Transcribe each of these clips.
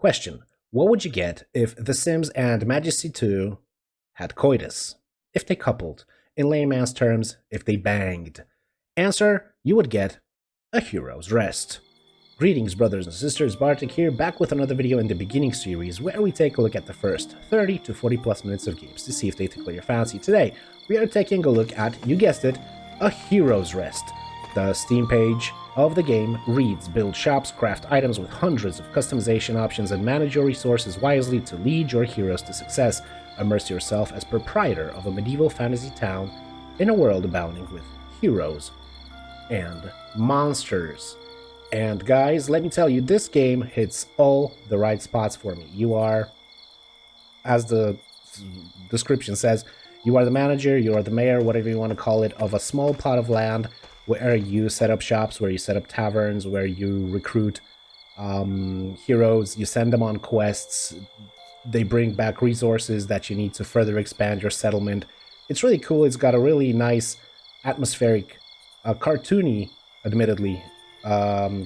Question: what would you get if The Sims and Majesty 2 had coitus? If they coupled? In layman's terms, if they banged? Answer: you would get a hero's rest. Greetings, brothers and sisters, Bartek here, back with another video in the beginning series where we take a look at the first 30 to 40 plus minutes of games to see if they tickle your fancy. Today, we are taking a look at, you guessed it, a hero's rest. The Steam page of the game reads: build shops, craft items with hundreds of customization options, and manage your resources wisely to lead your heroes to success. Immerse yourself as proprietor of a medieval fantasy town in a world abounding with heroes and monsters. And guys, let me tell you, this game hits all the right spots for me. You are, as the description says, you are the manager, you are the mayor, whatever you want to call it, of a small plot of land where you set up shops, where you set up taverns, where you recruit heroes, you send them on quests, they bring back resources that you need to further expand your settlement. It's really cool. It's got a really nice, atmospheric, cartoony, admittedly,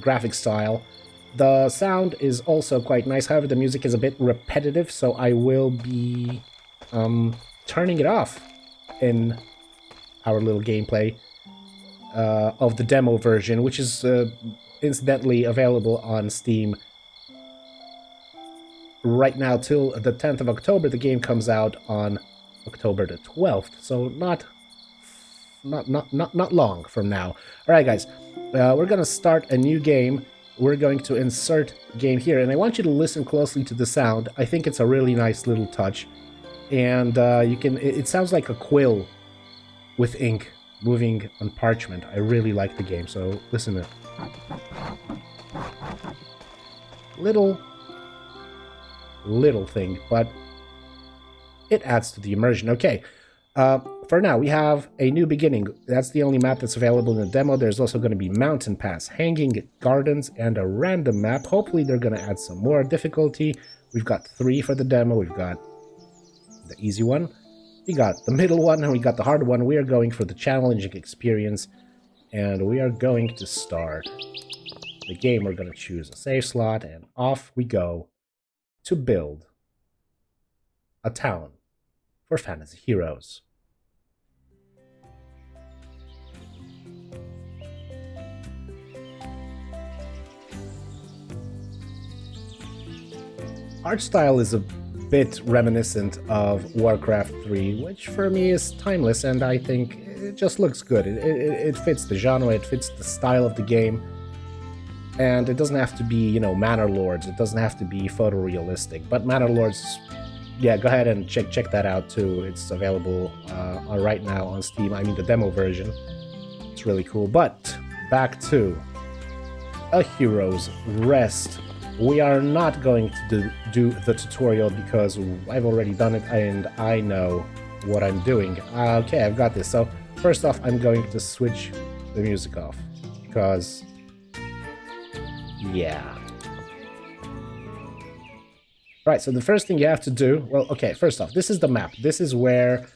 graphic style. The sound is also quite nice. However, the music is a bit repetitive, so I will be turning it off in our little gameplay of the demo version, which is incidentally available on Steam right now till the 10th of October. The game comes out on October the 12th, so not long from now. All right, guys, we're gonna start a new game. We're going to insert game here, and I want you to listen closely to the sound. I think it's a really nice little touch, and it sounds like a quill with ink moving on parchment. I really like the game, so listen to it. Little thing, but it adds to the immersion. Okay, for now, we have a new beginning. That's the only map that's available in the demo. There's also going to be mountain pass, hanging gardens, and a random map. Hopefully, they're going to add some more difficulty. We've got 3 for the demo. We've got the easy one, we got the middle one, and we got the hard one. We are going for the challenging experience, and we are going to start the game. We're going to choose a save slot, and off we go to build a town for fantasy heroes. Art style is a bit reminiscent of Warcraft 3, which for me is timeless, and I think it just looks good. It fits the genre, it fits the style of the game, and it doesn't have to be, you know, Manor Lords, it doesn't have to be photorealistic, but Manor Lords, yeah, go ahead and check that out too. It's available right now on Steam. I mean, the demo version. It's really cool. But back to a hero's rest. We are not going to do the tutorial because I've already done it and I know what I'm doing. Okay, I've got this. So first off, I'm going to switch the music off because, yeah. Right, so the first thing you have to do, well, okay, first off, this is the map. This is where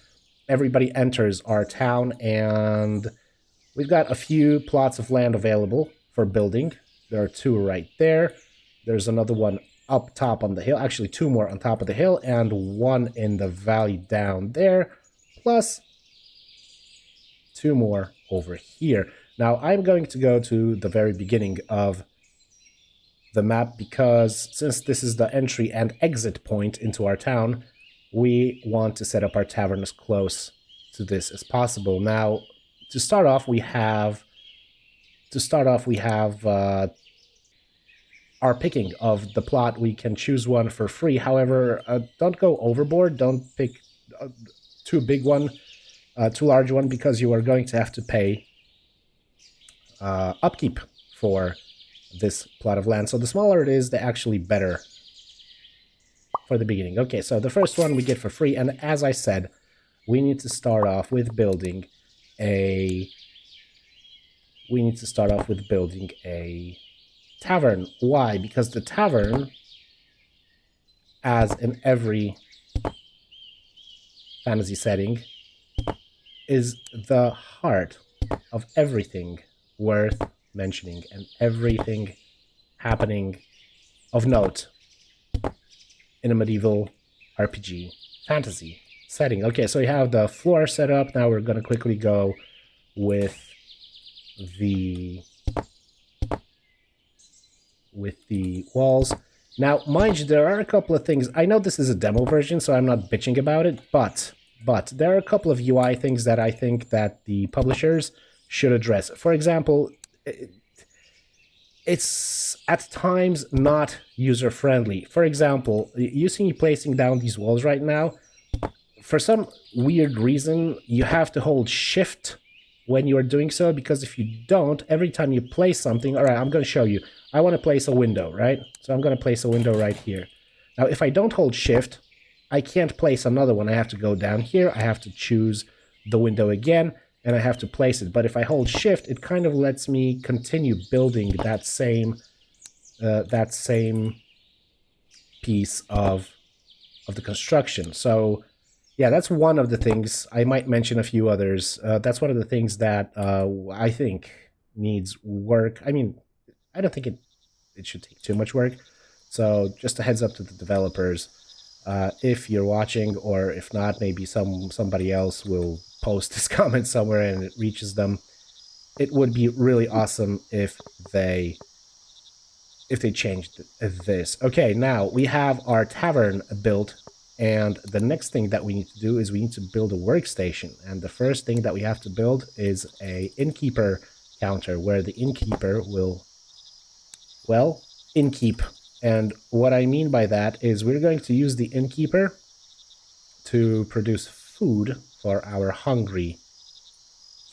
everybody enters our town, and we've got a few plots of land available for building. There are 2 right there. There's another one up top on the hill, actually 2 more on top of the hill, and 1 in the valley down there, plus 2 more over here. Now, I'm going to go to the very beginning of the map because since this is the entry and exit point into our town, we want to set up our tavern as close to this as possible. Now, to start off, we have our picking of the plot. We can choose one for free. However, don't go overboard. Don't pick too large one, because you are going to have to pay upkeep for this plot of land. So the smaller it is, the actually better for the beginning. Okay, so the first one we get for free, and as I said, we need to start off with building a tavern. Why? Because the tavern, as in every fantasy setting, is the heart of everything worth mentioning and everything happening of note in a medieval RPG fantasy setting. Okay, so you have the floor set up. Now we're going to quickly go with the walls. Now, mind you, there are a couple of things. I know this is a demo version, so I'm not bitching about it, but there are a couple of UI things that I think that the publishers should address. For example, it's at times not user-friendly. For example, you see me placing down these walls right now. For some weird reason, you have to hold shift when you are doing so, because if you don't, every time you place something... Alright, I'm going to show you. I want to place a window, right? So I'm going to place a window right here. Now, if I don't hold shift, I can't place another one. I have to go down here, I have to choose the window again, and I have to place it. But if I hold shift, it kind of lets me continue building that same piece of the construction. So yeah, that's one of the things. I might mention a few others. That's one of the things that I think needs work. I mean, I don't think it should take too much work. So just a heads up to the developers. If you're watching, or if not, maybe somebody else will post this comment somewhere and it reaches them. It would be really awesome if they changed this. Okay, now we have our tavern built, and the next thing that we need to do is we need to build a workstation. And the first thing that we have to build is a innkeeper counter, where the innkeeper will, well, innkeep. And what I mean by that is we're going to use the innkeeper to produce food for our hungry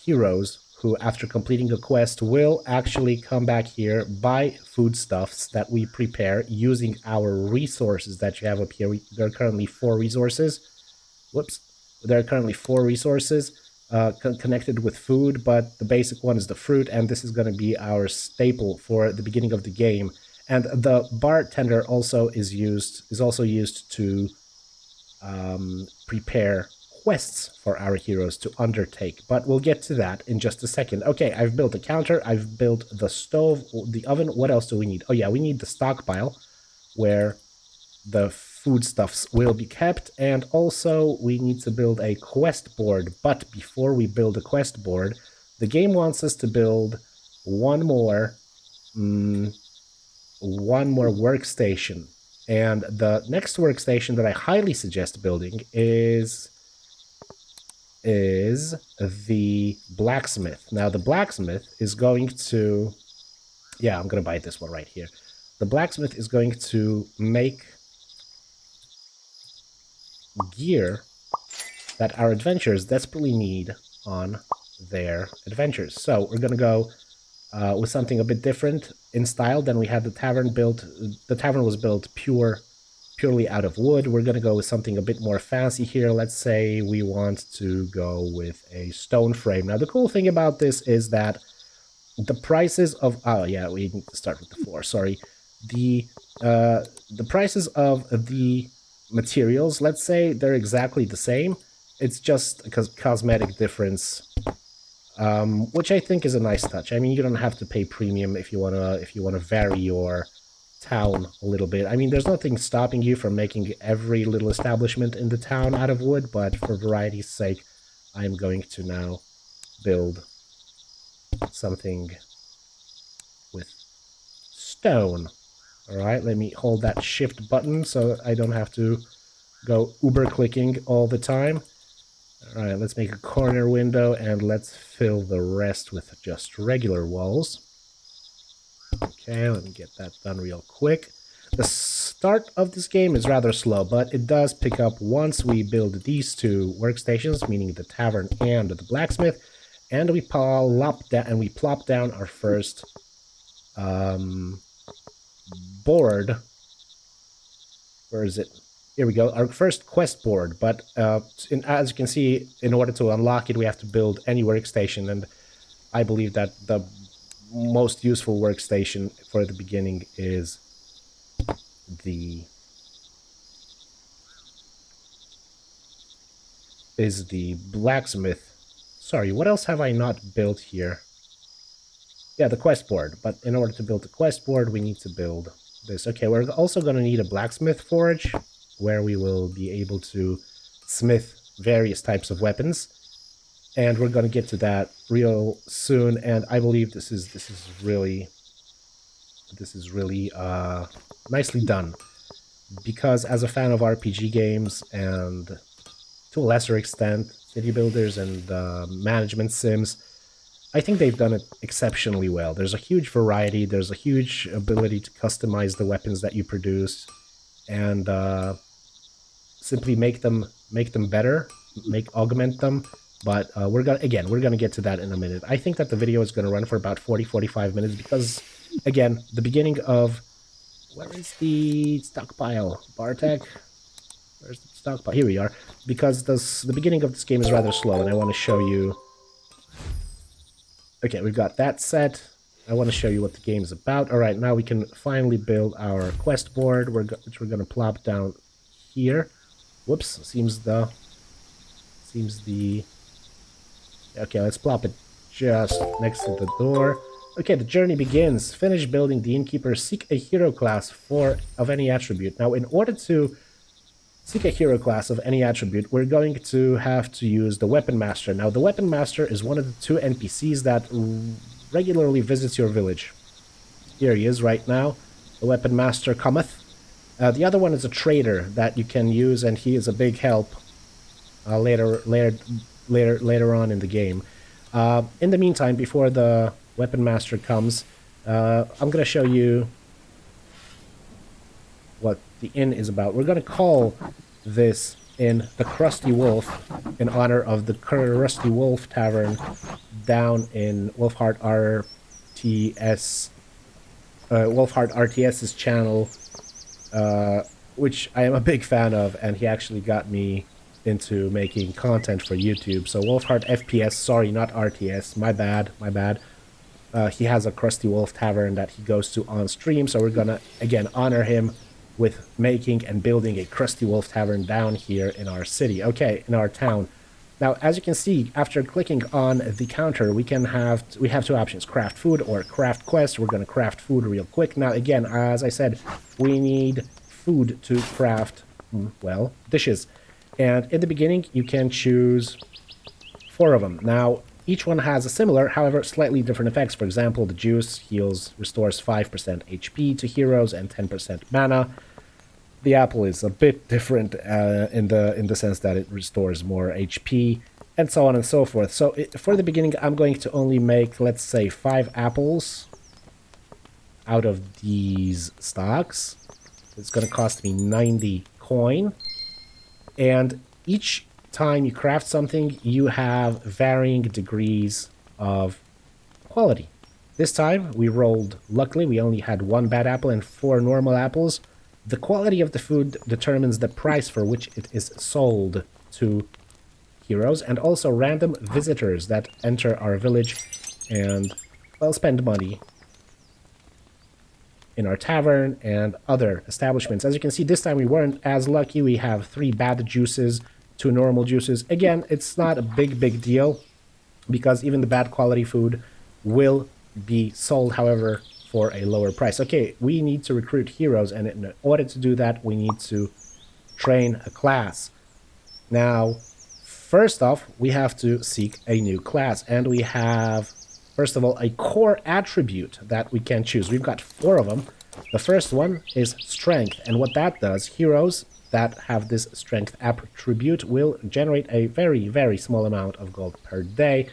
heroes, who, after completing a quest, will actually come back here, buy foodstuffs that we prepare using our resources that you have up here. There are currently 4 resources. Whoops. There are currently 4 resources connected with food, but the basic one is the fruit, and this is going to be our staple for the beginning of the game. And the bartender also is also used to prepare quests for our heroes to undertake, but we'll get to that in just a second. Okay, I've built a counter, I've built the stove, the oven. What else do we need? Oh yeah, we need the stockpile where the foodstuffs will be kept, and also we need to build a quest board. But before we build a quest board, the game wants us to build one more workstation. And the next workstation that I highly suggest building is the blacksmith. Now, the blacksmith is going to... Yeah, I'm going to buy this one right here. The blacksmith is going to make gear that our adventurers desperately need on their adventures. So we're going to go with something a bit different in style than we had the tavern built. The tavern was built purely out of wood. We're going to go with something a bit more fancy here. Let's say we want to go with a stone frame. Now, the cool thing about this is that the prices of... Oh, yeah, we need to start with the floor, sorry. The prices of the materials, let's say they're exactly the same. It's just a cosmetic difference, which I think is a nice touch. I mean, you don't have to pay premium if you wanna vary your town a little bit. I mean, there's nothing stopping you from making every little establishment in the town out of wood, but for variety's sake, I'm going to now build something with stone. Alright, let me hold that shift button so I don't have to go uber clicking all the time. Alright, let's make a corner window and let's fill the rest with just regular walls. Okay, let me get that done real quick. The start of this game is rather slow, but it does pick up once we build these 2 workstations, meaning the tavern and the blacksmith, and we plop down our first board. Where is it? Here we go, our first quest board. But as you can see, in order to unlock it, we have to build any workstation, and I believe that the most useful workstation for the beginning is the blacksmith. Sorry, what else have I not built here? Yeah, the quest board. But in order to build the quest board, we need to build this. Okay, we're also going to need a blacksmith forge. where we will be able to smith various types of weapons. And we're going to get to that real soon. And I believe this is really nicely done, because as a fan of RPG games and to a lesser extent city builders and management sims, I think they've done it exceptionally well. There's a huge variety, there's a huge ability to customize the weapons that you produce, and simply make them better, augment them. But we're gonna get to that in a minute. I think that the video is gonna run for about 40-45 minutes because, again, the beginning of, where is the stockpile, Bartek? Where's the stockpile? Here we are. Because the beginning of this game is rather slow, and I want to show you. Okay, we've got that set. I want to show you what the game is about. All right, now we can finally build our quest board, which we're going to plop down here. Whoops, seems the... Okay, let's plop it just next to the door. Okay, the journey begins. Finish building the innkeeper. Seek a hero class of any attribute. Now, in order to seek a hero class of any attribute, we're going to have to use the Weapon Master. Now, the Weapon Master is one of the 2 NPCs that regularly visits your village. Here he is right now. The Weapon Master cometh. The other one is a trader that you can use, and he is a big help later on in the game. In the meantime, before the Weapon Master comes, I'm going to show you what the inn is about. We're going to call this inn the Crusty Wolf in honor of the Rusty Wolf Tavern down in Wolfheart RTS's channel, which I am a big fan of, and he actually got me into making content for YouTube. So Wolfheart FPS, sorry, not RTS, my bad. He has a Crusty Wolf Tavern that he goes to on stream, so we're gonna again honor him with making and building a Crusty Wolf Tavern down here in our city. Okay, in our town. Now, as you can see, after clicking on the counter, we have 2 options: craft food or craft quest. We're gonna craft food real quick. Now, again, as I said, we need food to craft, well, dishes. And in the beginning, you can choose 4 of them. Now, each one has a similar, however, slightly different effects. For example, the juice restores 5% HP to heroes and 10% mana. The apple is a bit different in the sense that it restores more HP, and so on and so forth. So for the beginning, I'm going to only make, let's say, 5 apples out of these stocks. It's going to cost me 90 coin. And each time you craft something, you have varying degrees of quality. This time, we rolled, luckily, we only had 1 bad apple and 4 normal apples. The quality of the food determines the price for which it is sold to heroes, and also random visitors that enter our village and, well, spend money in our tavern and other establishments. As you can see, this time we weren't as lucky. We have 3 bad juices, 2 normal juices. Again, it's not a big deal, because even the bad quality food will be sold, however, for a lower price. Okay, we need to recruit heroes, and in order to do that, we need to train a class. Now, first off, we have to seek a new class, and we have, first of all, a core attribute that we can choose. We've got 4 of them. The first one is strength, and what that does, heroes that have this strength attribute will generate a very small amount of gold per day.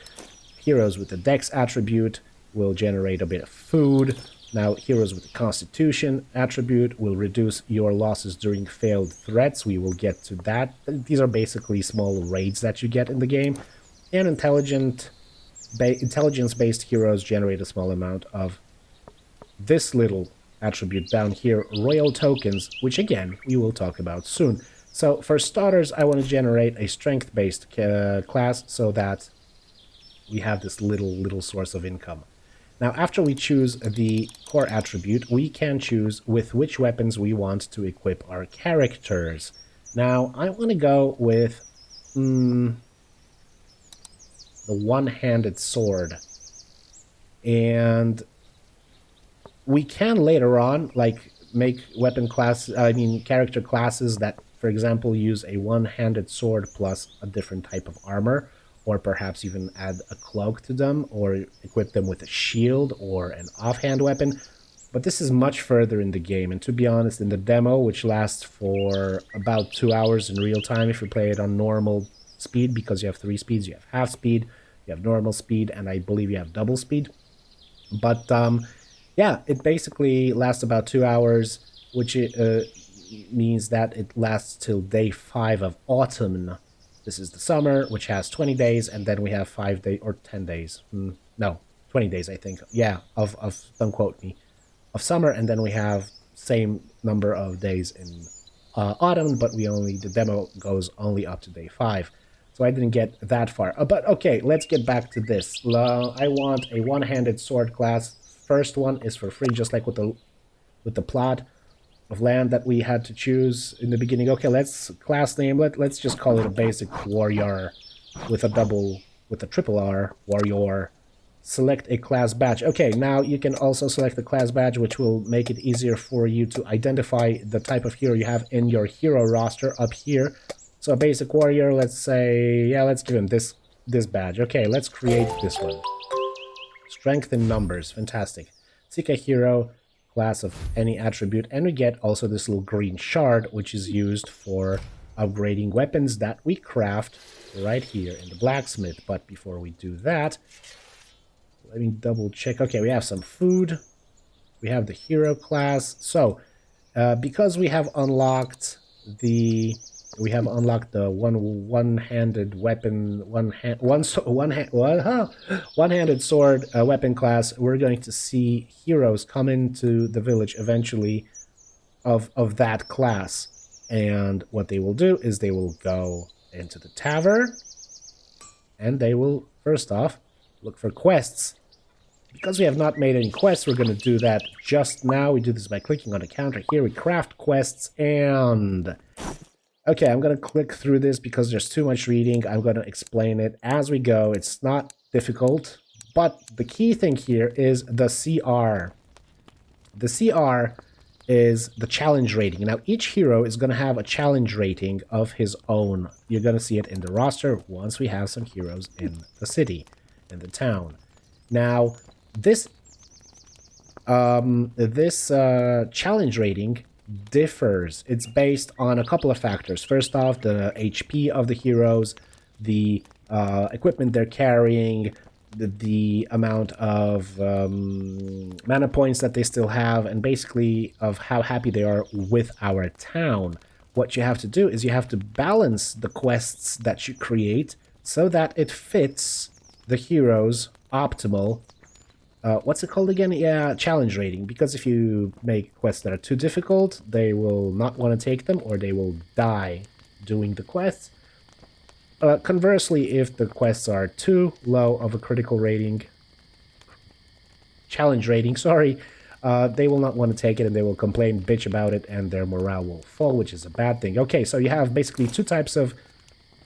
Heroes with the dex attribute will generate a bit of food. Now, heroes with the constitution attribute will reduce your losses during failed threats. We will get to that. These are basically small raids that you get in the game. And intelligence-based heroes generate a small amount of this little attribute down here, royal tokens, which again, we will talk about soon. So for starters, I want to generate a strength-based class so that we have this little source of income. Now, after we choose the core attribute, we can choose with which weapons we want to equip our characters. Now, I want to go with the one-handed sword. And we can later on, like, make character classes that for example, use a one-handed sword plus a different type of armor, or perhaps even add a cloak to them, or equip them with a shield or an offhand weapon. But this is much further in the game, and to be honest, in the demo, which lasts for about 2 hours in real time if you play it on normal speed, because you have 3 speeds, you have half speed, you have normal speed, and I believe you have double speed. But yeah, it basically lasts about 2 hours, which means that it lasts till day 5 of autumn. This is the summer, which has 20 days, and then we have 5 days, or 10 days. No, 20 days, I think. Yeah, of don't quote me. Of summer, and then we have same number of days in autumn, but the demo goes only up to day 5. So I didn't get that far. But okay, let's get back to this. I want a one-handed sword class. First one is for free, just like with the plot of land that we had to choose in the beginning. Okay, let's class name. Let's just call it a basic warrior with a triple R, warrior. Select a class badge. Okay, now you can also select the class badge, which will make it easier for you to identify the type of hero you have in your hero roster up here. So a basic warrior, let's say, yeah, let's give him this badge. Okay, let's create this one. Strength in numbers, fantastic. Seek a hero, class of any attribute, and we get also this little green shard, which is used for upgrading weapons that we craft right here in the blacksmith. But before we do that, let me double check. Okay, we have some food. We have the hero class. So, because we have unlocked the one-handed weapon, one-handed sword weapon class, we're going to see heroes come into the village eventually of that class. And what they will do is they will go into the tavern, and they will, first off, look for quests. Because we have not made any quests, we're going to do that just now. We do this by clicking on the counter here. We craft quests, and... Okay, I'm going to click through this because there's too much reading. I'm going to explain it as we go. It's not difficult, but the key thing here is the CR. The CR is the challenge rating. Now, each hero is going to have a challenge rating of his own. You're going to see it in the roster once we have some heroes in the city, in the town. Now, this challenge rating differs. It's based on a couple of factors. First off, the HP of the heroes, the equipment they're carrying, the amount of mana points that they still have, and basically of how happy they are with our town. What you have to do is you have to balance the quests that you create so that it fits the hero's optimal what's it called again? Yeah, challenge rating. Because if you make quests that are too difficult, they will not want to take them, or they will die doing the quests. Conversely, if the quests are too low of a critical rating, challenge rating, sorry, they will not want to take it, and they will complain, bitch about it, and their morale will fall, which is a bad thing. Okay, so you have basically two types of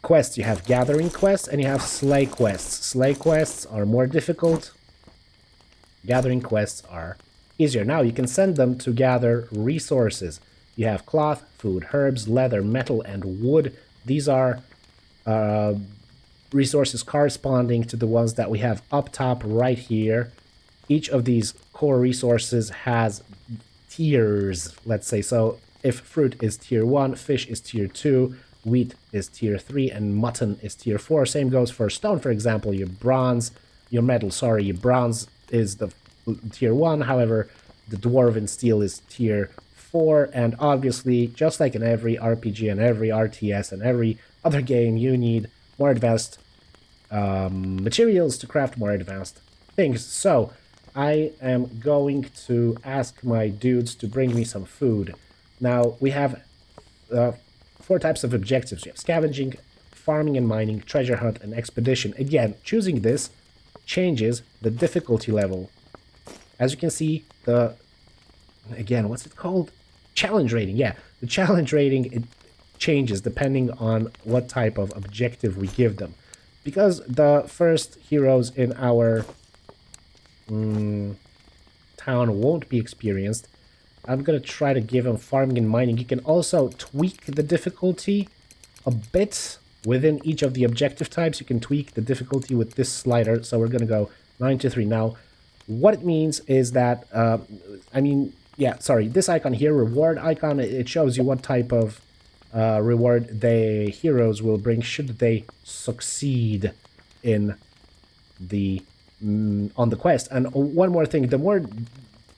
quests. You have gathering quests, and you have slay quests. Slay quests are more difficult. Gathering quests are easier. Now, you can send them to gather resources. You have cloth, food, herbs, leather, metal, and wood. These are resources corresponding to the ones that we have up top right here. Each of these core resources has tiers, let's say. So if fruit is tier 1, fish is tier 2, wheat is tier 3, and mutton is tier 4. Same goes for stone, for example. Your bronze is the tier 1, however, the dwarven steel is tier 4, and obviously, just like in every RPG and every RTS and every other game, you need more advanced materials to craft more advanced things. So, I am going to ask my dudes to bring me some food. Now, we have 4 types of objectives. We have scavenging, farming and mining, treasure hunt, and expedition. Again, choosing this changes the difficulty level. As you can see, again, what's it called? Challenge rating. Yeah, the challenge rating, it changes depending on what type of objective we give them. Because the first heroes in our town won't be experienced, I'm gonna try to give him farming and mining. You can also tweak the difficulty a bit within each of the objective types. You can tweak the difficulty with this slider. So we're gonna go 9 to 3. Now, what it means is that, this icon here, reward icon, it shows you what type of reward the heroes will bring should they succeed in the on the quest. And one more thing, the more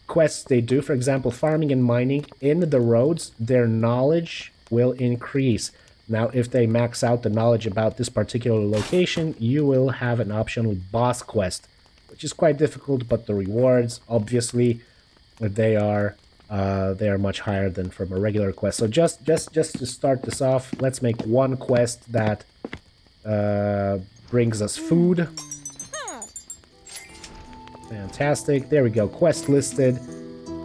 quests they do, for example, farming and mining in the roads, their knowledge will increase. Now, if they max out the knowledge about this particular location, you will have an optional boss quest, which is quite difficult, but the rewards, obviously, they are much higher than from a regular quest. So just to start this off, let's make one quest that brings us food. Fantastic. There we go. Quest listed.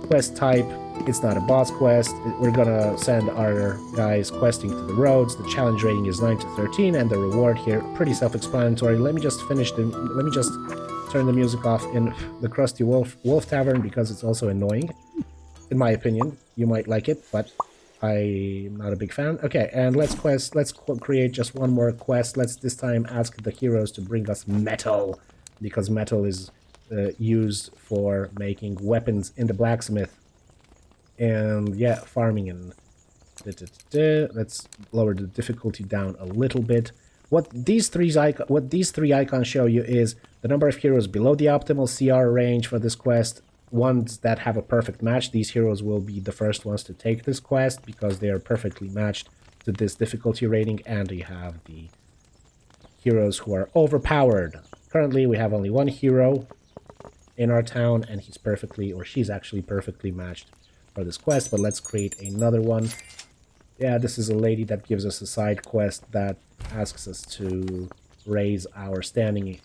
Quest type. It's not a boss quest. We're gonna send our guys questing to the roads. The challenge rating is 9 to 13, and the reward here pretty self-explanatory. Let me just turn the music off in the Crusty Wolf Tavern because it's also annoying, in my opinion. You might like it, but I'm not a big fan. Okay, and let's create just one more quest. Let's this time ask the heroes to bring us metal, because metal is used for making weapons in the blacksmith. And yeah, farming and let's lower the difficulty down a little bit. What these three icons show you is the number of heroes below the optimal CR range for this quest. Ones that have a perfect match, these heroes will be the first ones to take this quest because they are perfectly matched to this difficulty rating. And you have the heroes who are overpowered. Currently, we have only one hero in our town, and he's perfectly, or she's actually perfectly matched for this quest. But let's create another one. Yeah, this is a lady that gives us a side quest that asks us to raise our standing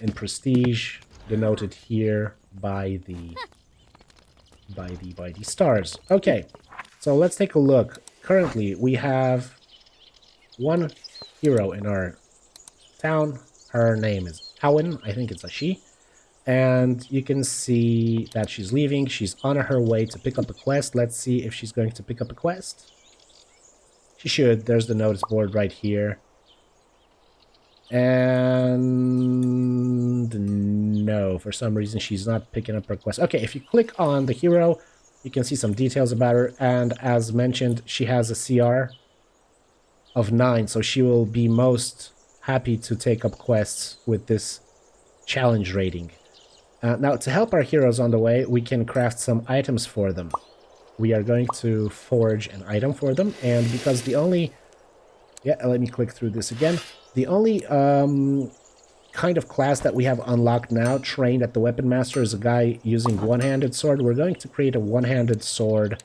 in prestige, denoted here by the stars. Okay, so let's take a look. Currently, we have one hero in our town. Her name is Owen. I think it's a she. And you can see that she's leaving. She's on her way to pick up a quest. Let's see if she's going to pick up a quest. She should. There's the notice board right here. And no, for some reason she's not picking up her quest. Okay, if you click on the hero, you can see some details about her. And as mentioned, she has a CR of 9, so she will be most happy to take up quests with this challenge rating. Now, to help our heroes on the way, we can craft some items for them. We are going to forge an item for them, and because the only... Yeah, let me click through this again. The only kind of class that we have unlocked now, trained at the Weapon Master, is a guy using one-handed sword. We're going to create a one-handed sword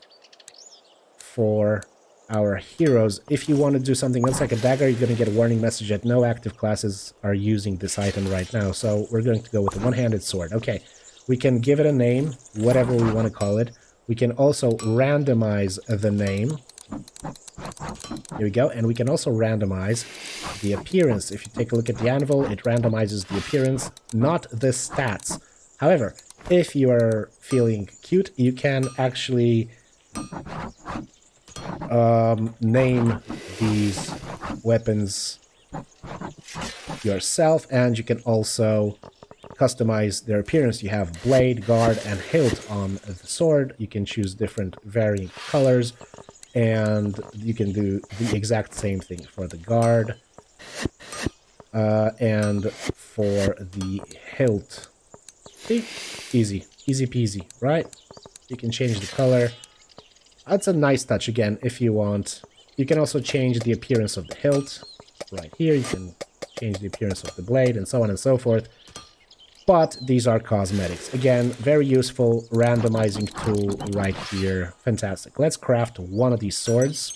for our heroes. If you want to do something else like a dagger, you're going to get a warning message that no active classes are using this item right now. So we're going to go with a one-handed sword. Okay, we can give it a name, whatever we want to call it. We can also randomize the name. Here we go. And we can also randomize the appearance. If you take a look at the anvil, it randomizes the appearance, not the stats. However, if you are feeling cute, you can actually name these weapons yourself, and you can also customize their appearance. You have blade, guard, and hilt on the sword. You can choose different varying colors, and you can do the exact same thing for the guard and for the hilt. See? Easy peasy, right? You can change the color. That's a nice touch. Again, if you want. You can also change the appearance of the hilt. Right here, you can change the appearance of the blade, and so on and so forth. But these are cosmetics. Again, very useful randomizing tool right here. Fantastic. Let's craft one of these swords.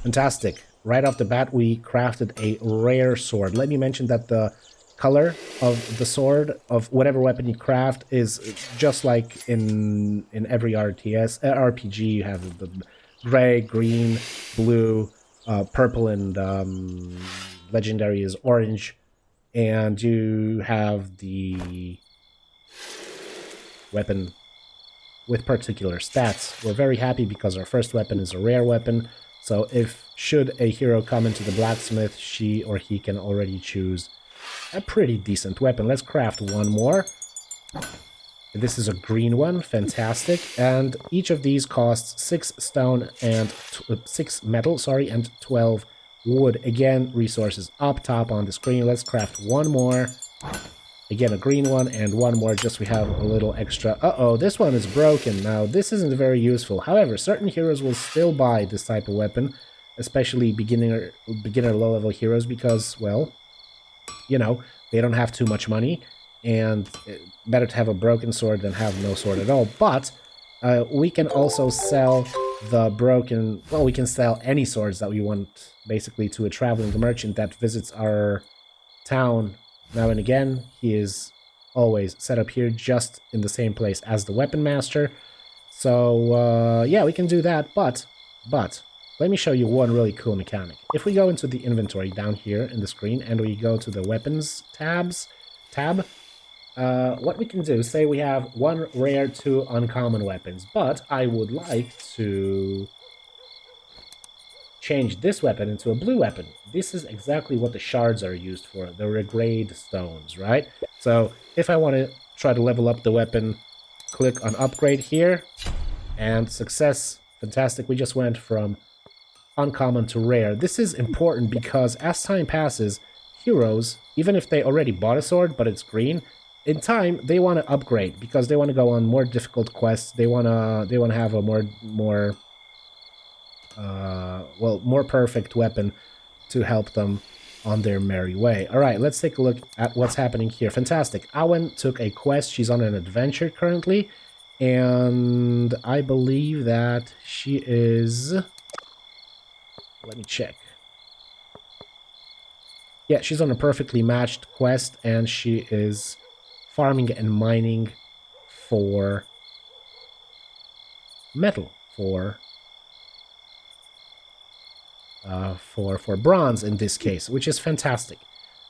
Fantastic. Right off the bat, we crafted a rare sword. Let me mention that the color of the sword, of whatever weapon you craft, is just like in every RPG. You have the gray, green, blue, purple, and legendary is orange. And you have the weapon with particular stats. We're very happy because our first weapon is a rare weapon, so if should a hero come into the blacksmith, she or he can already choose a pretty decent weapon. Let's craft one more. This is a green one, fantastic, and each of these costs 6 stone and 6 metal, sorry, and 12 wood. Again, resources up top on the screen. Let's craft one more. Again, a green one and one more, just we have a little extra. Uh-oh, this one is broken. Now, this isn't very useful. However, certain heroes will still buy this type of weapon, especially beginner low-level heroes, because, well, you know, they don't have too much money, and better to have a broken sword than have no sword at all. But we can also sell the broken... Well, we can sell any swords that we want, basically, to a traveling merchant that visits our town now and again. He is always set up here just in the same place as the weapon master. So, yeah, we can do that, but, let me show you one really cool mechanic. If we go into the inventory down here in the screen and we go to the weapons tab, what we can do, say we have 1 rare, 2 uncommon weapons, but I would like to change this weapon into a blue weapon. This is exactly what the shards are used for, the regrade stones, right? So if I want to try to level up the weapon, click on upgrade here, and success. Fantastic, we just went from uncommon to rare. This is important because as time passes, heroes, even if they already bought a sword but it's green, in time they want to upgrade because they want to go on more difficult quests. They want to have a more perfect weapon to help them on their merry way. All right, let's take a look at what's happening here. Fantastic. Awen took a quest. She's on an adventure currently, and I believe that she is... Let me check. Yeah, she's on a perfectly matched quest, and she is farming and mining for metal, for bronze in this case, which is fantastic.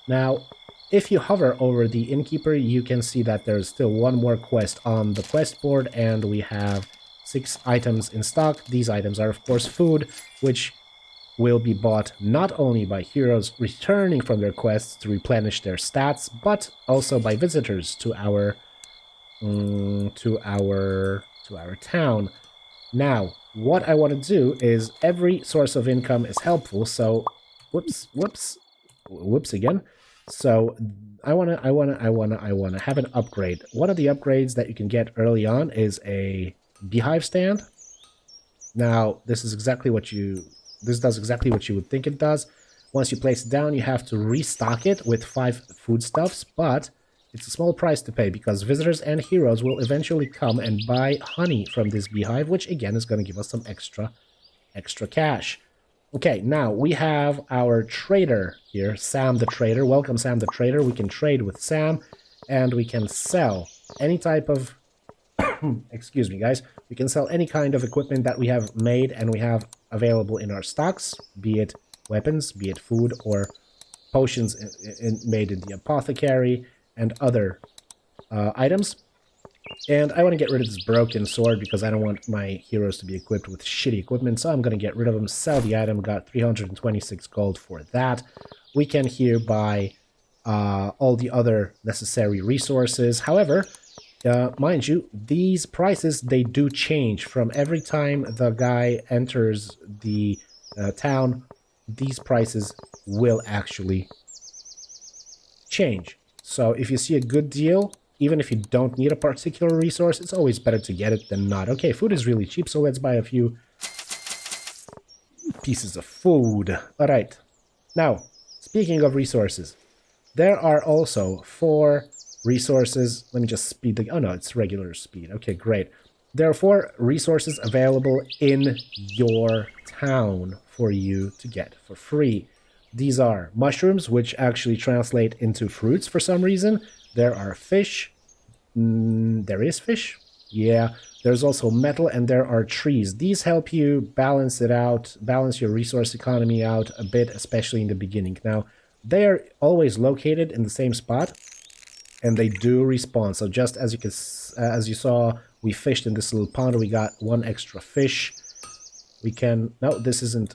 Now, if you hover over the innkeeper, you can see that there's still one more quest on the quest board, and we have 6 items in stock. These items are, of course, food, which will be bought not only by heroes returning from their quests to replenish their stats, but also by visitors to our town. Now, what I want to do is every source of income is helpful, so whoops again. So I want to have an upgrade. One of the upgrades that you can get early on is a beehive stand. Now, this does exactly what you would think it does. Once you place it down, you have to restock it with 5 foodstuffs, but it's a small price to pay because visitors and heroes will eventually come and buy honey from this beehive, which again is going to give us some extra cash. Okay, now we have our trader here, Sam the Trader. Welcome, Sam the Trader. We can trade with Sam, and we can sell any type of... excuse me, guys. We can sell any kind of equipment that we have made and we have available in our stocks, be it weapons, be it food, or potions made in the Apothecary, and other items. And I want to get rid of this broken sword because I don't want my heroes to be equipped with shitty equipment, so I'm going to get rid of them, sell the item, got 326 gold for that. We can here buy all the other necessary resources. However, mind you, these prices, they do change from every time the guy enters the town. These prices will actually change. So if you see a good deal, even if you don't need a particular resource, it's always better to get it than not. Okay, food is really cheap, so let's buy a few pieces of food. All right. Now, speaking of resources, there are also 4 resources. Let me just speed the... Oh, no, it's regular speed. Okay, great. There are 4 resources available in your town for you to get for free. These are mushrooms, which actually translate into fruits for some reason. There are fish. There is fish? Yeah. There's also metal, and there are trees. These help you balance it out, balance your resource economy out a bit, especially in the beginning. Now, they are always located in the same spot. and they do respawn. So just as as you saw, we fished in this little pond. We got one extra fish. We can... No, this isn't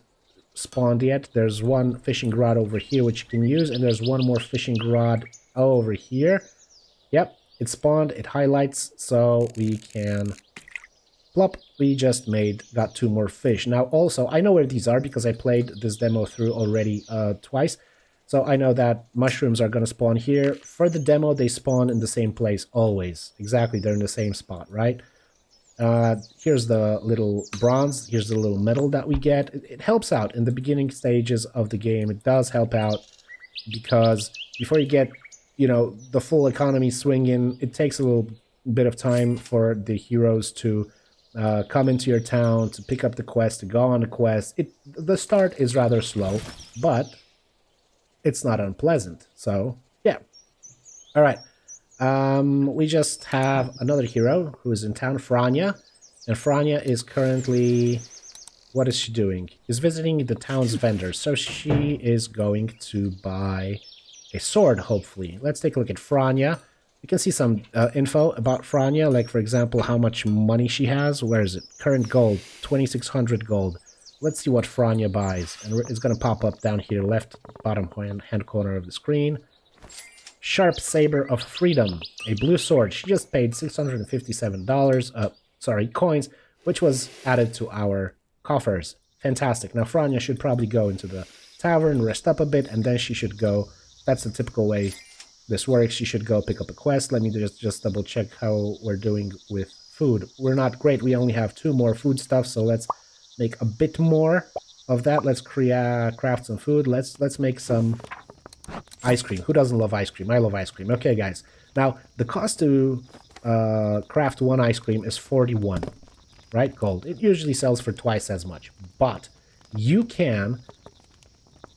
spawned yet. There's one fishing rod over here which you can use, and there's one more fishing rod over here. Yep, it spawned. It highlights, so we can... Plop, we just got 2 more fish. Now also, I know where these are because I played this demo through already twice. So I know that mushrooms are going to spawn here. For the demo, they spawn in the same place always. Exactly, they're in the same spot, right? Here's the little bronze. Here's the little metal that we get. It helps out in the beginning stages of the game. It does help out because before you get, you know, the full economy swinging, it takes a little bit of time for the heroes to come into your town, to pick up the quest, to go on the quest. The start is rather slow, but it's not unpleasant. So, yeah. All right. We just have another hero who is in town, Franya. And Franya is currently... What is she doing? She's visiting the town's vendors. So she is going to buy a sword, hopefully. Let's take a look at Franya. You can see some info about Franya, like, for example, how much money she has. Where is it? Current gold, 2,600 gold. Let's see what Franya buys. And it's going to pop up down here, left bottom hand corner of the screen. Sharp Saber of Freedom, a blue sword. She just paid $657, coins, which was added to our coffers. Fantastic. Now, Franya should probably go into the tavern, rest up a bit, and then she should go. That's the typical way this works. She should go pick up a quest. Let me just double check how we're doing with food. We're not great. We only have 2 more food stuff, so let's make a bit more of that. Let's craft some food. Let's make some ice cream. Who doesn't love ice cream? I love ice cream. Okay, guys. Now, the cost to craft 1 ice cream is 41, right? Gold. It usually sells for twice as much, but you can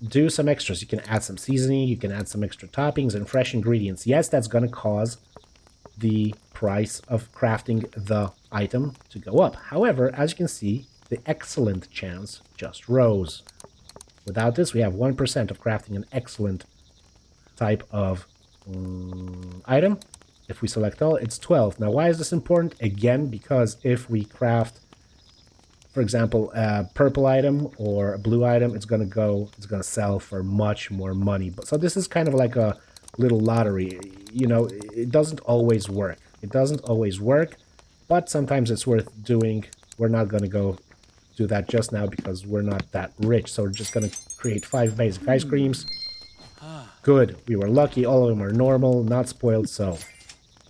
do some extras. You can add some seasoning, you can add some extra toppings and fresh ingredients. Yes, that's going to cause the price of crafting the item to go up. However, as you can see, the excellent chance just rose. Without this, we have 1% of crafting an excellent type of item. If we select all, it's 12. Now, why is this important? Again, because if we craft, for example, a purple item or a blue item, it's going to sell for much more money. But so this is kind of like a little lottery. You know, it doesn't always work. It doesn't always work, but sometimes it's worth doing. We're not going to go do that just now because we're not that rich. So we're just going to create 5 basic ice creams. Good. We were lucky. All of them are normal, not spoiled. So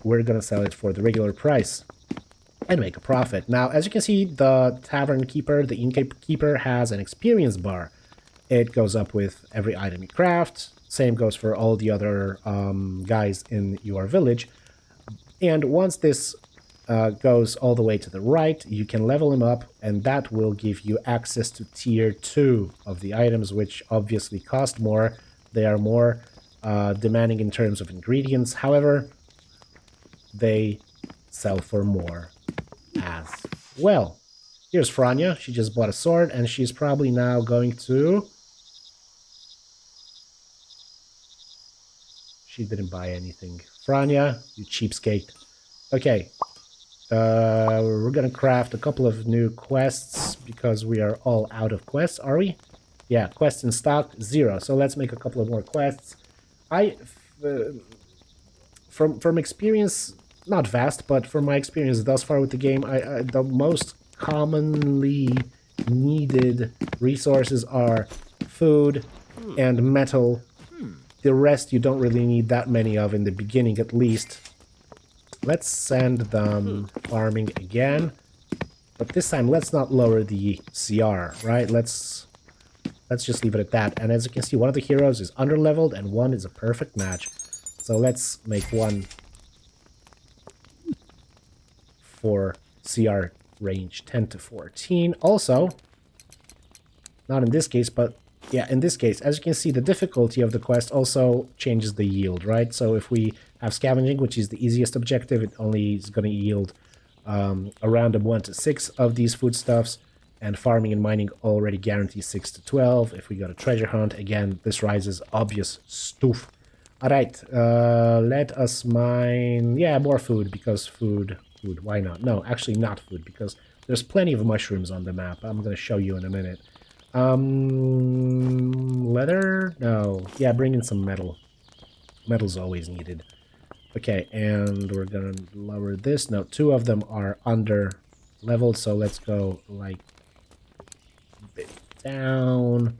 we're going to sell it for the regular price and make a profit. Now, as you can see, the tavern keeper, the innkeeper, has an experience bar. It goes up with every item you craft. Same goes for all the other guys in your village. And once this goes all the way to the right, you can level him up, and that will give you access to tier 2 of the items, which obviously cost more. They are more demanding in terms of ingredients. However, they sell for more as well. Here's Franya. She just bought a sword, and she's probably now going to... She didn't buy anything. Franya, you cheapskate. Okay. We're gonna craft a couple of new quests because we are all out of quests, are we? Yeah, quests in stock, 0. So let's make a couple of more quests. From experience, not vast, but from my experience thus far with the game, the most commonly needed resources are food and metal. The rest you don't really need that many of in the beginning, at least. Let's send them farming again. But this time, let's not lower the CR, right? Let's just leave it at that. And as you can see, one of the heroes is underleveled and one is a perfect match. So let's make one for CR range 10 to 14. Also, not in this case, but yeah, in this case, as you can see, the difficulty of the quest also changes the yield, right? So if we have scavenging, which is the easiest objective, it only is going to yield a random 1 to 6 of these foodstuffs, and farming and mining already guarantees 6 to 12. If we go to treasure hunt, again, this rises obvious stuff. Alright, let us mine... Yeah, more food, because food, why not? No, actually not food, because there's plenty of mushrooms on the map. I'm gonna show you in a minute. Leather? No. Yeah, bring in some metal. Metal's always needed. Okay, and we're gonna lower this. No, two of them are under leveled, so let's go, like, a bit down.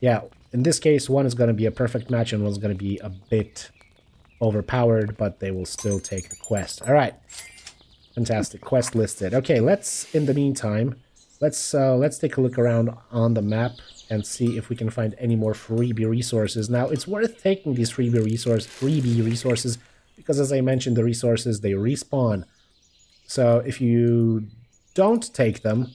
Yeah, in this case, one is gonna be a perfect match, and one's gonna be a bit overpowered, but they will still take the quest. All right, fantastic. Quest listed. Okay, let's, in the meantime, let's take a look around on the map and see if we can find any more freebie resources. Now, it's worth taking these freebie resources because, as I mentioned, the resources, they respawn. So if you don't take them,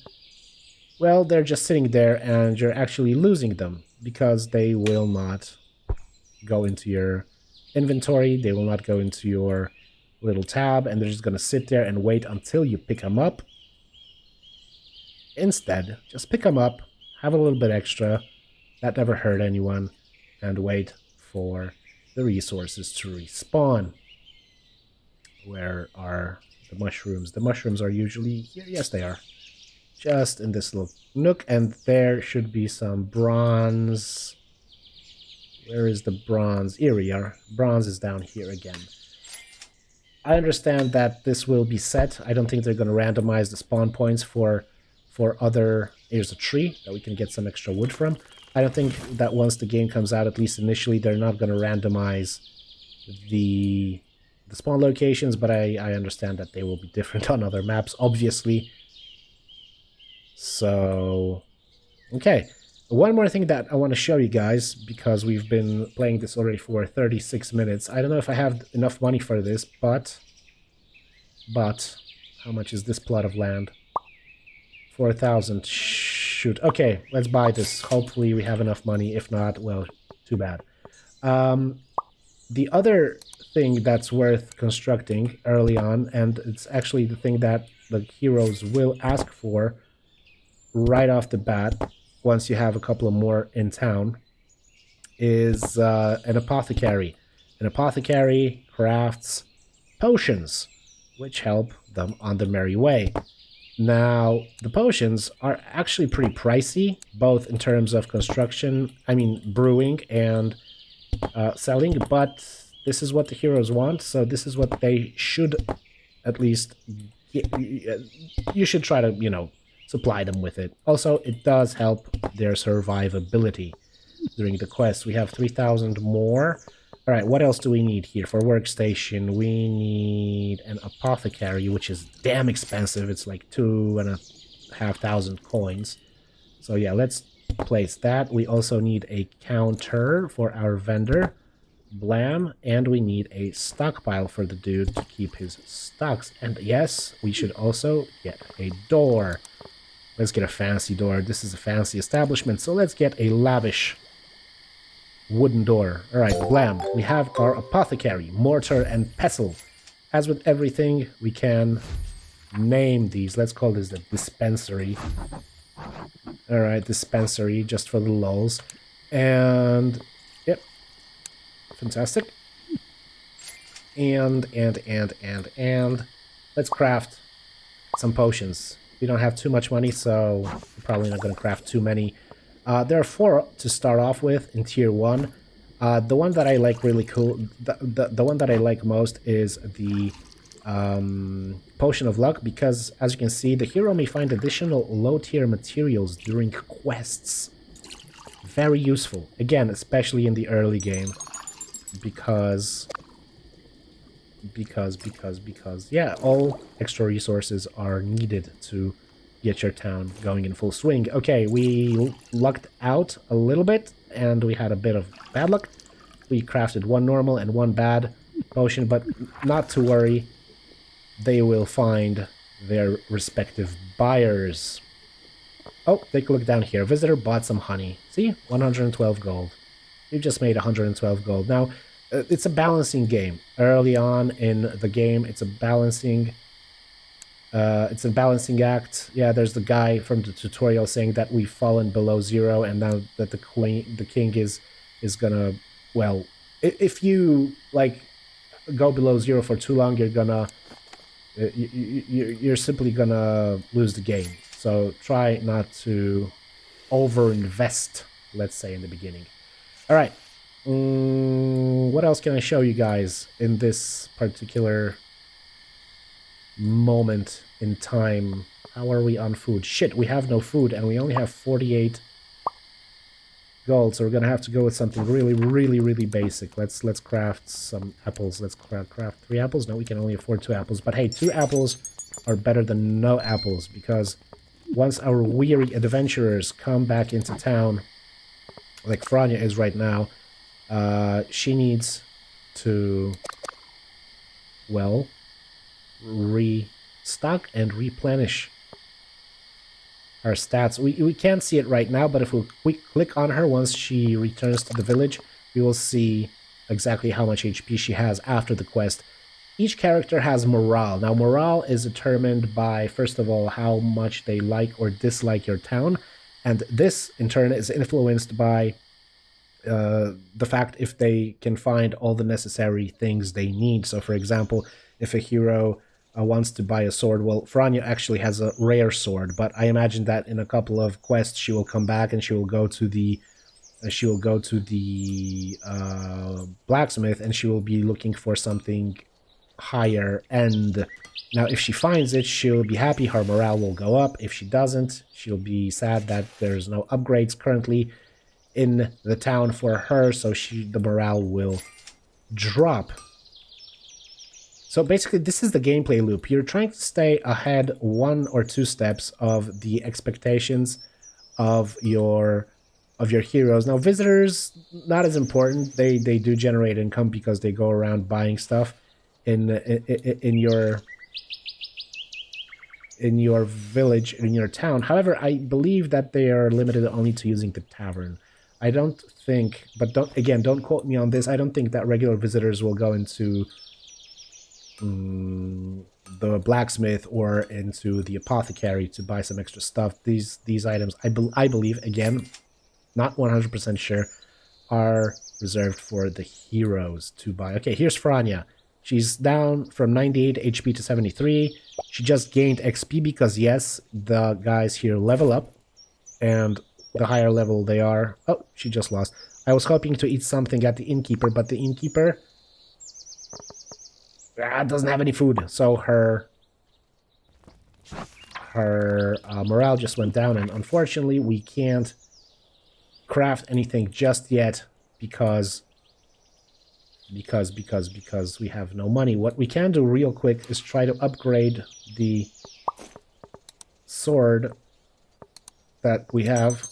well, they're just sitting there and you're actually losing them because they will not go into your inventory, they will not go into your little tab, and they're just going to sit there and wait until you pick them up. Instead, just pick them up, have a little bit extra, that never hurt anyone, and wait for the resources to respawn. Where are the mushrooms? The mushrooms are usually here. Yes, they are. Just in this little nook, and there should be some bronze. Where is the bronze? Here we are. Bronze is down here again. I understand that this will be set. I don't think they're going to randomize the spawn points for other... Here's a tree that we can get some extra wood from. I don't think that once the game comes out, at least initially, they're not going to randomize the spawn locations, but I understand that they will be different on other maps, obviously. So, okay. One more thing that I want to show you guys, because we've been playing this already for 36 minutes. I don't know if I have enough money for this, but how much is this plot of land? 4,000. Shoot. Okay, let's buy this. Hopefully we have enough money. If not, well, too bad. The other thing that's worth constructing early on, and it's actually the thing that the heroes will ask for right off the bat, once you have a couple of more in town, is an apothecary. An apothecary crafts potions, which help them on the merry way. Now, the potions are actually pretty pricey, both in terms of construction, brewing and selling, but this is what the heroes want, so this is what they should at least... You should try to, supply them with it. Also, it does help their survivability during the quest. We have 3,000 more. All right, what else do we need here? For workstation, we need an apothecary, which is damn expensive. It's like 2,500 coins. So yeah, let's place that. We also need a counter for our vendor, Blam, and we need a stockpile for the dude to keep his stocks. And yes, we should also get a door. Let's get a fancy door. This is a fancy establishment, so let's get a lavish wooden door. Alright, Blam. We have our apothecary, mortar, and pestle. As with everything, we can name these. Let's call this the dispensary. Alright, dispensary, just for the lulz. And, yep. Fantastic. And, let's craft some potions. We don't have too much money, so we're probably not going to craft too many. There are 4 to start off with in tier 1. The one that I like really cool, the one that I like most is the Potion of Luck, because as you can see, the hero may find additional low tier materials during quests. Very useful. Again, especially in the early game, because yeah, all extra resources are needed to get your town going in full swing. Okay, we lucked out a little bit, and we had a bit of bad luck. We crafted 1 normal and 1 bad potion, but not to worry. They will find their respective buyers. Oh, take a look down here. Visitor bought some honey. See? 112 gold. We've just made 112 gold. Now, it's a balancing game. Early on in the game, it's a balancing act. Yeah, there's the guy from the tutorial saying that we've fallen below 0, and now that the king is gonna, well, if you like go below 0 for too long, you're gonna you're simply gonna lose the game. So try not to overinvest, let's say, in the beginning. All right. What else can I show you guys in this particular moment in time? How are we on food? Shit, we have no food, and we only have 48 gold, so we're gonna have to go with something really, really, really basic. Let's craft some apples. Let's craft 3 apples. No, we can only afford 2 apples. But hey, 2 apples are better than no apples, because once our weary adventurers come back into town, like Franya is right now, she needs to, well, restock and replenish her stats. We can't see it right now, but if we click on her once she returns to the village, we will see exactly how much HP she has after the quest. Each character has morale. Now, morale is determined by, first of all, how much they like or dislike your town, and this, in turn, is influenced by the fact if they can find all the necessary things they need. So, for example, if a hero wants to buy a sword, well, Franya actually has a rare sword, but I imagine that in a couple of quests she will come back and she will go to the blacksmith, and she will be looking for something higher end. Now, if she finds it, she'll be happy, her morale will go up. If she doesn't, she'll be sad that there's no upgrades currently in the town for her, so the morale will drop. So basically, this is the gameplay loop. You're trying to stay ahead 1 or 2 steps of the expectations of your heroes. Now, visitors, not as important. They do generate income because they go around buying stuff in your village, in your town. However, I believe that they are limited only to using the tavern. I don't think, but don't quote me on this, I don't think that regular visitors will go into the blacksmith or into the apothecary to buy some extra stuff. These items, I believe, again, not 100% sure, are reserved for the heroes to buy. Okay, here's Franya. She's down from 98 HP to 73. She just gained XP because, yes, the guys here level up, and the higher level they are... Oh, she just lost. I was hoping to eat something at the innkeeper, but the innkeeper doesn't have any food, so her morale just went down, and unfortunately we can't craft anything just yet because we have no money. What we can do real quick is try to upgrade the sword that we have.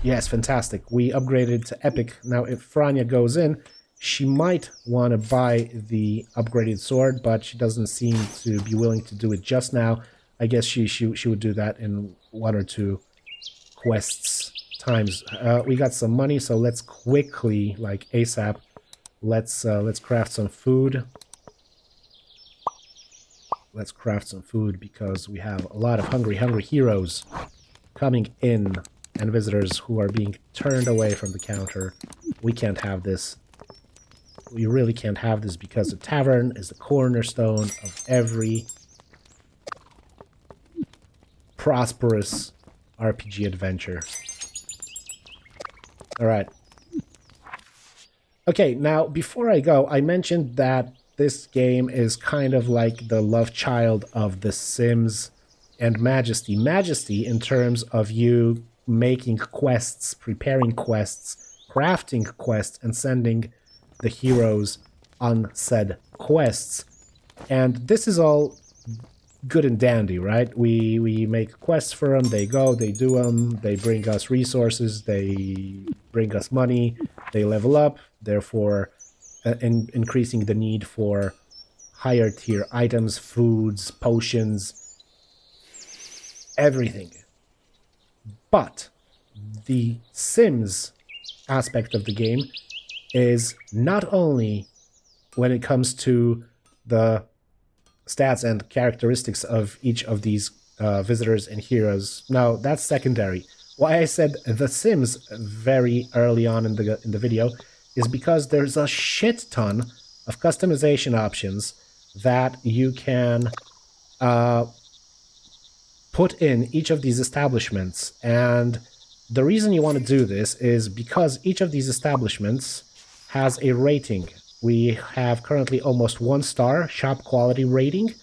Yes, fantastic. We upgraded to epic. Now, if Franya goes in, she might want to buy the upgraded sword, but she doesn't seem to be willing to do it just now. I guess she would do that in 1 or 2 quests times. We got some money, so let's quickly, like ASAP, let's craft some food. Let's craft some food because we have a lot of hungry heroes coming in, and visitors who are being turned away from the counter. We can't have this. We really can't have this because the tavern is the cornerstone of every prosperous RPG adventure. Alright. Okay, now, before I go, I mentioned that this game is kind of like the love child of The Sims and Majesty. Majesty, in terms of you making quests, preparing quests, crafting quests, and sending the heroes on said quests. And this is all good and dandy, right? We make quests for them, they go, they do them, they bring us resources, they bring us money, they level up, therefore increasing the need for higher tier items, foods, potions, everything. But the Sims aspect of the game is not only when it comes to the stats and characteristics of each of these visitors and heroes. Now, that's secondary. Why I said The Sims very early on in the video is because there's a shit ton of customization options that you can uh, put in each of these establishments. And the reason you want to do this is because each of these establishments has a rating. We have currently almost 1 star shop quality rating.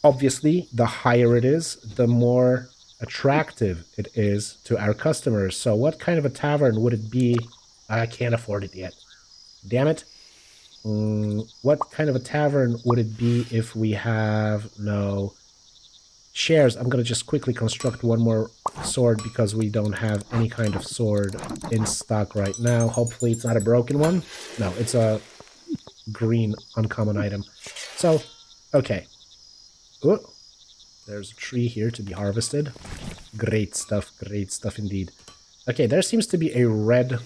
Obviously, the higher it is, the more attractive it is to our customers. So what kind of a tavern would it be? I can't afford it yet. Damn it. What kind of a tavern would it be if we have no shares? I'm going to just quickly construct one more sword because we don't have any kind of sword in stock right now. Hopefully it's not a broken one. No, it's a green uncommon item. So, okay. Ooh, there's a tree here to be harvested. Great stuff indeed. Okay, there seems to be a red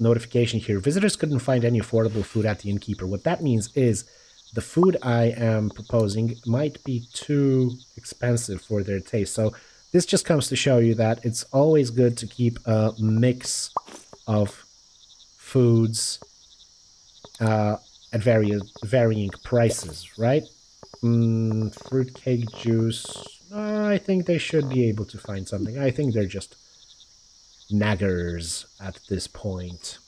notification here. Visitors couldn't find any affordable food at the innkeeper. What that means is the food I am proposing might be too expensive for their taste. So this just comes to show you that it's always good to keep a mix of foods at varying prices, right? Fruitcake juice. I think they should be able to find something. I think they're just naggers at this point.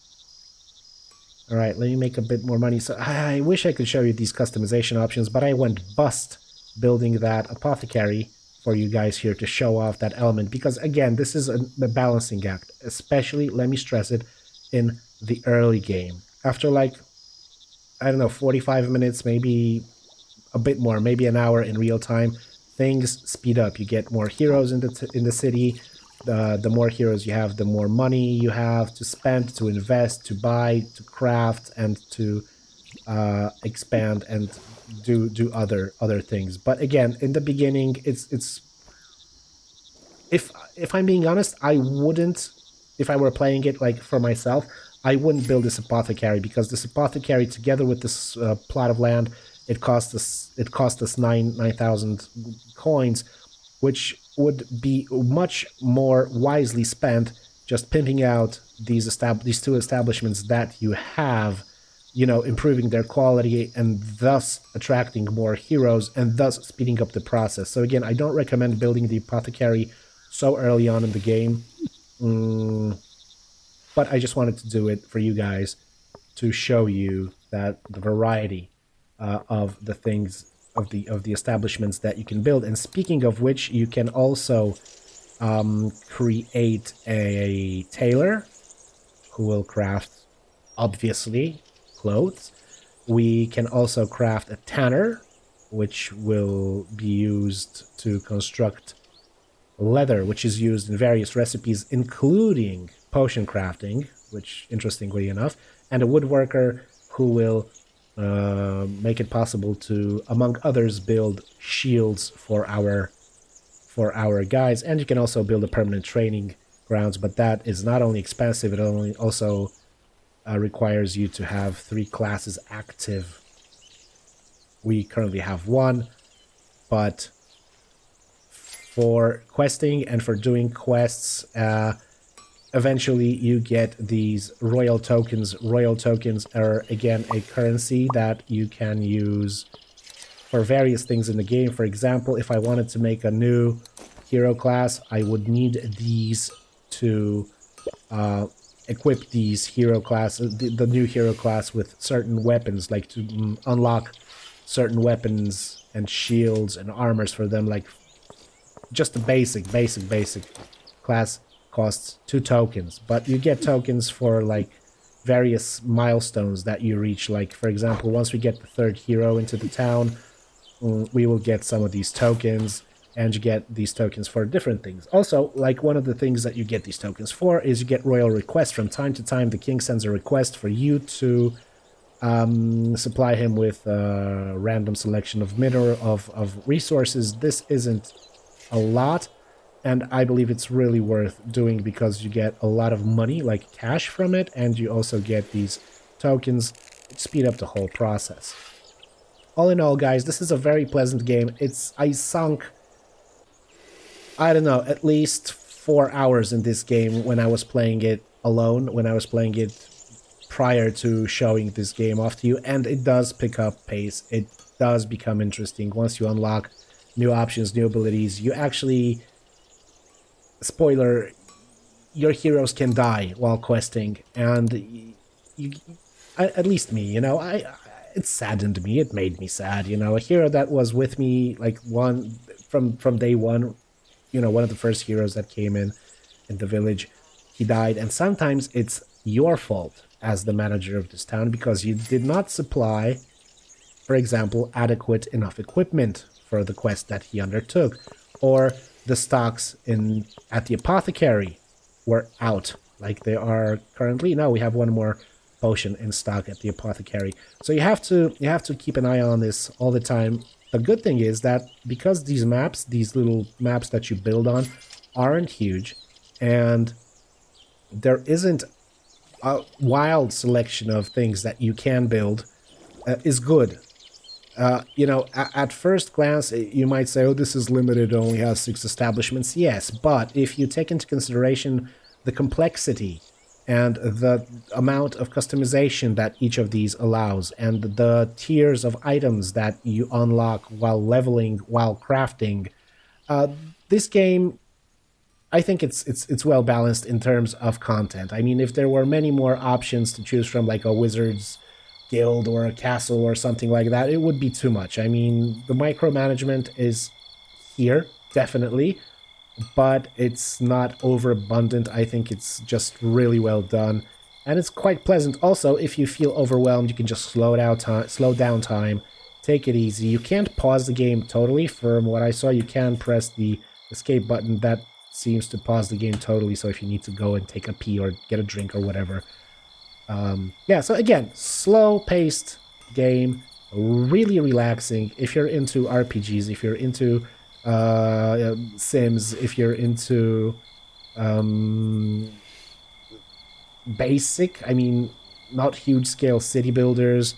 All right, let me make a bit more money. So I wish I could show you these customization options, but I went bust building that apothecary for you guys here to show off that element. Because again, this is a balancing act, especially, let me stress it, in the early game. After like, I don't know, 45 minutes, maybe a bit more, maybe an hour in real time, things speed up. You get more heroes in the city. The more heroes you have, the more money you have to spend, to invest, to buy, to craft, and to expand and do other things. But again, in the beginning, it's if I'm being honest, I wouldn't, if I were playing it like for myself, I wouldn't build this apothecary, because this apothecary together with this plot of land, it cost us 9,000 coins, which would be much more wisely spent just pimping out these two establishments that you have, improving their quality and thus attracting more heroes and thus speeding up the process. So again, I don't recommend building the apothecary so early on in the game, but I just wanted to do it for you guys to show you that the variety of the things of the establishments that you can build. And speaking of which, you can also create a tailor who will craft, obviously, clothes. We can also craft a tanner, which will be used to construct leather, which is used in various recipes, including potion crafting, which, interestingly enough, and a woodworker who will make it possible to, among others, build shields for our guys. And you can also build a permanent training grounds, but that is not only expensive, it only also requires you to have 3 classes active. We currently have 1, but for questing and for doing quests, eventually you get these royal tokens. Royal tokens are, again, a currency that you can use for various things in the game. For example, if I wanted to make a new hero class, I would need these to equip these hero classes, the new hero class, with certain weapons, like to unlock certain weapons and shields and armors for them. Like just the basic class costs 2 tokens, but you get tokens for like various milestones that you reach. Like, for example, once we get the 3rd hero into the town, we will get some of these tokens, and you get these tokens for different things. Also, like, one of the things that you get these tokens for is you get royal requests. From time to time, the king sends a request for you to supply him with a random selection of of resources. This isn't a lot, and I believe it's really worth doing because you get a lot of money, like cash, from it, and you also get these tokens to speed up the whole process. All in all, guys, this is a very pleasant game. I sunk I don't know, at least 4 hours in this game when I was playing it alone, when I was playing it prior to showing this game off to you, and it does pick up pace. It does become interesting once you unlock new options, new abilities. You actually, spoiler, your heroes can die while questing, and you, at least me, it saddened me. It made me sad. A hero that was with me like one from day one. One of the first heroes that came in the village, he died, and sometimes it's your fault as the manager of this town because you did not supply, for example, adequate enough equipment for the quest that he undertook, or the stocks in at the apothecary were out like they are currently. Now we have one more potion in stock at the apothecary. So you have to keep an eye on this all the time. The good thing is that because these little maps that you build on aren't huge, and there isn't a wild selection of things that you can build, is good. At first glance, you might say, oh, this is limited, it only has 6 establishments. Yes, but if you take into consideration the complexity and the amount of customization that each of these allows, and the tiers of items that you unlock while leveling, while crafting, uh, this game, I think it's well balanced in terms of content. I mean, if there were many more options to choose from, like a wizard's guild or a castle or something like that, it would be too much. I mean, the micromanagement is here, definitely, but it's not overabundant. I think it's just really well done. And it's quite pleasant. Also, if you feel overwhelmed, you can just slow down time, take it easy. You can't pause the game totally. From what I saw, you can press the escape button. That seems to pause the game totally. So if you need to go and take a pee or get a drink or whatever. Yeah, so again, slow-paced game, really relaxing. If you're into RPGs, if you're into Sims, if you're into um, basic, I mean, not huge-scale city builders,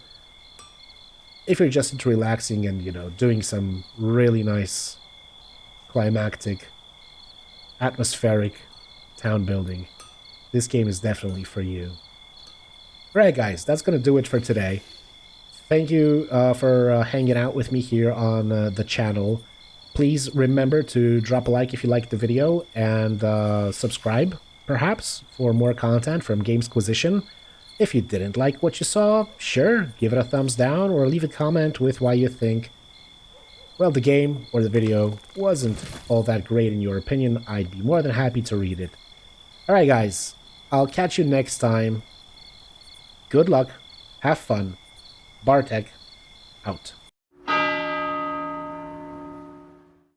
if you're just into relaxing and, doing some really nice climactic, atmospheric town building, this game is definitely for you. Alright guys, that's going to do it for today. Thank you for hanging out with me here on the channel. Please remember to drop a like if you liked the video, and subscribe, perhaps, for more content from Gamesquisition. If you didn't like what you saw, sure, give it a thumbs down or leave a comment with why you think, well, the game or the video wasn't all that great in your opinion. I'd be more than happy to read it. Alright guys, I'll catch you next time. Good luck, have fun, Bartek, out.